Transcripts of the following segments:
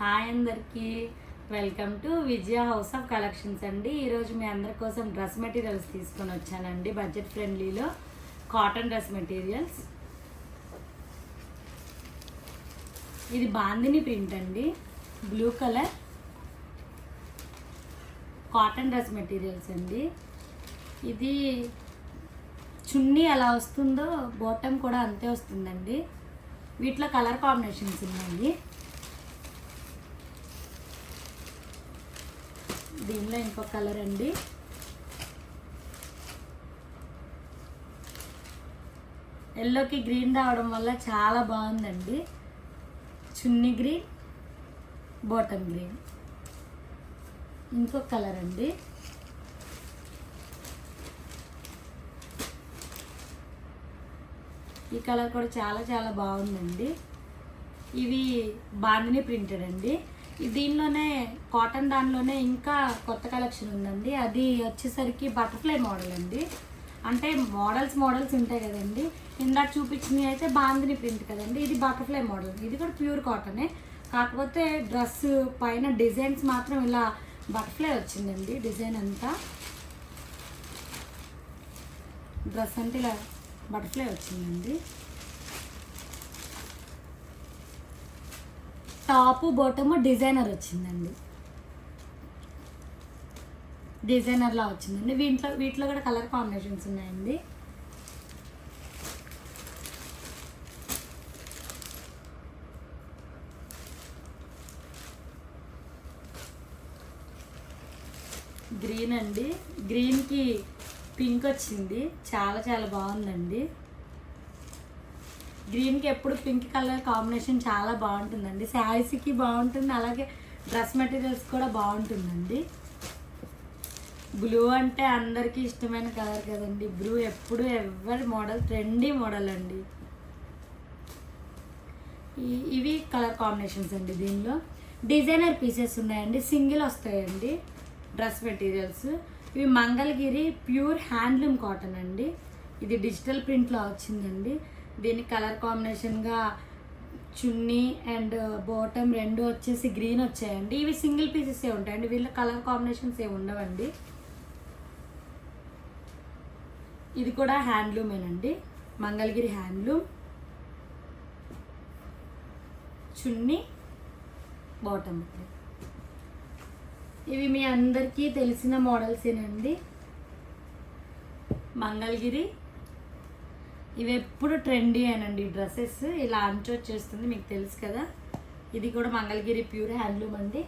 Hi అందరికీ, welcome to Vijaya house of collections అండి. ఈరోజు మీ అందరి కోసం డ్రెస్ మెటీరియల్స్ తీసుకొని వచ్చానండి. బడ్జెట్ ఫ్రెండ్లీలో కాటన్ డ్రెస్ మెటీరియల్స్. ఇది బాందిని ప్రింట్ అండి, blue colour cotton dress materials అండి. ఇది చున్నీ ఎలా వస్తుందో బాటమ్ కూడా అంతే వస్తుందండి. వీటిలో కలర్ కాంబినేషన్స్ ఉన్నాయి. దీనిలో ఇంకో కలర్ అండి, ఎల్లోకి గ్రీన్ రావడం వల్ల చాలా బాగుందండి. చున్నీ గ్రీన్, బాటమ్ గ్రీన్. ఇంకో కలర్ అండి, ఈ కలర్ కూడా చాలా చాలా బాగుందండి. ఇవి బాందిని ప్రింటెడ్ అండి. దీనిలోనే కాటన్ దానిలోనే ఇంకా కొత్త కలెక్షన్ ఉందండి. అది వచ్చేసరికి బటర్ఫ్లై మోడల్ అండి. అంటే మోడల్స్ ఉంటాయి కదండి. ఇందాక చూపించినవి అయితే బాందిని ప్రింట్ కదండి, ఇది బటర్ఫ్లై మోడల్. ఇది కూడా ప్యూర్ కాటనే, కాకపోతే డ్రెస్ పైన డిజైన్స్ మాత్రం ఇలా బటర్ఫ్లై వచ్చిందండి. డిజైన్ అంతా డ్రెస్ అంటే ఇలా బటర్ఫ్లై వచ్చిందండి. టాపు బాటము డిజైనర్ వచ్చిందండి, డిజైనర్లా వచ్చిందండి. వీటిలో కూడా కలర్ కాంబినేషన్స్ ఉన్నాయండి. గ్రీన్ అండి, గ్రీన్కి పింక్ వచ్చింది, చాలా చాలా బాగుందండి. గ్రీన్కి ఎప్పుడు పింక్ కలర్ కాంబినేషన్ చాలా బాగుంటుందండి. శారీస్కి బాగుంటుంది, అలాగే డ్రెస్ మెటీరియల్స్ కూడా బాగుంటుందండి. బ్లూ అంటే అందరికీ ఇష్టమైన కలర్ కదండి. బ్లూ ఎప్పుడు ఎవరి మోడల్ ట్రెండీ మోడల్ అండి. ఇవి కలర్ కాంబినేషన్స్ అండి. దీనిలో డిజైనర్ పీసెస్ ఉన్నాయండి, సింగిల్ వస్తాయండి డ్రెస్ మెటీరియల్స్. ఇవి మంగళగిరి ప్యూర్ హ్యాండ్లూమ్ కాటన్ అండి. ఇది డిజిటల్ ప్రింట్లో వచ్చిందండి. దీని కలర్ కాంబినేషన్గా చున్నీ అండ్ బాటమ్ రెండు వచ్చేసి గ్రీన్ వచ్చాయండి. ఇవి సింగిల్ పీసెస్ ఉంటాయండి, వీళ్ళ కలర్ కాంబినేషన్స్ ఏమి ఉండవండి. ఇది కూడా హ్యాండ్లూమేనండి, మంగళగిరి హ్యాండ్లూమ్. చున్నీ బాటమ్. ఇవి మీ అందరికీ తెలిసిన మోడల్సేనండి. మంగళగిరి ఇవి ఎప్పుడు ట్రెండీ అనండి డ్రెస్సెస్. ఇలా అంచు వచ్చేస్తుంది, మీకు తెలుసు కదా. ఇది కూడా మంగళగిరి ప్యూర్ హ్యాండ్లూమ్ అండి.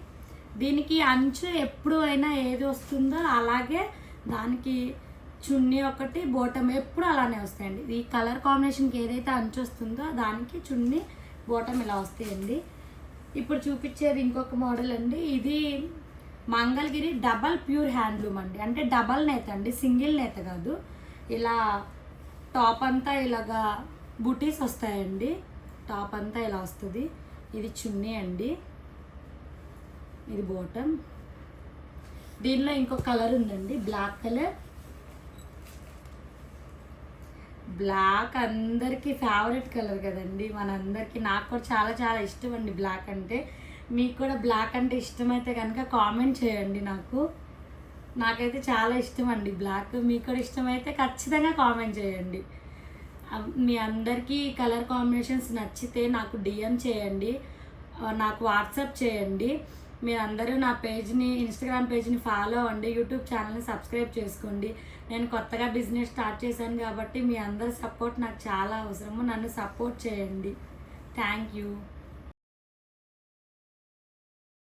దీనికి అంచు ఎప్పుడు అయినా ఏది వస్తుందో అలాగే దానికి చున్నీ ఒకటి బాటమ్ ఎప్పుడు అలానే వస్తాయండి. ఈ కలర్ కాంబినేషన్కి ఏదైతే అంచు వస్తుందో దానికి చున్నీ బాటమ్ ఇలా వస్తాయండి. ఇప్పుడు చూపించేది ఇంకొక మోడల్ అండి. ఇది మంగళగిరి డబల్ ప్యూర్ హ్యాండ్లూమ్ అండి. అంటే డబల్ నేత అండి, సింగిల్ నేత కాదు. ఇలా టాప్ అంతా ఇలాగా బూటీస్ వస్తాయండి, టాప్ అంతా ఇలా వస్తుంది. ఇది చున్నీ అండి, ఇది బాటమ్. దీనిలో ఇంకో కలర్ ఉందండి, బ్లాక్ కలర్. బ్లాక్ అందరికీ ఫేవరెట్ కలర్ కదండి మనందరికీ. నాకు కూడా చాలా చాలా ఇష్టం అండి బ్లాక్ అంటే. మీకు కూడా బ్లాక్ అంటే ఇష్టమైతే కనుక కామెంట్ చేయండి. నాకైతే చాలా ఇష్టం అండి బ్లాక్. మీకు కూడా ఇష్టమైతే ఖచ్చితంగా కామెంట్ చేయండి. మీ అందరికీ కలర్ కాంబినేషన్స్ నచ్చితే నాకు డిఎం చేయండి, నాకు వాట్సాప్ చేయండి. మీరందరూ నా పేజ్ని, ఇన్స్టాగ్రామ్ పేజ్ని ఫాలో అవ్వండి, యూట్యూబ్ ఛానల్ని సబ్స్క్రైబ్ చేసుకోండి. నేను కొత్తగా బిజినెస్ స్టార్ట్ చేశాను కాబట్టి మీ అందరి సపోర్ట్ నాకు చాలా అవసరము. నన్ను సపోర్ట్ చేయండి. Thank you.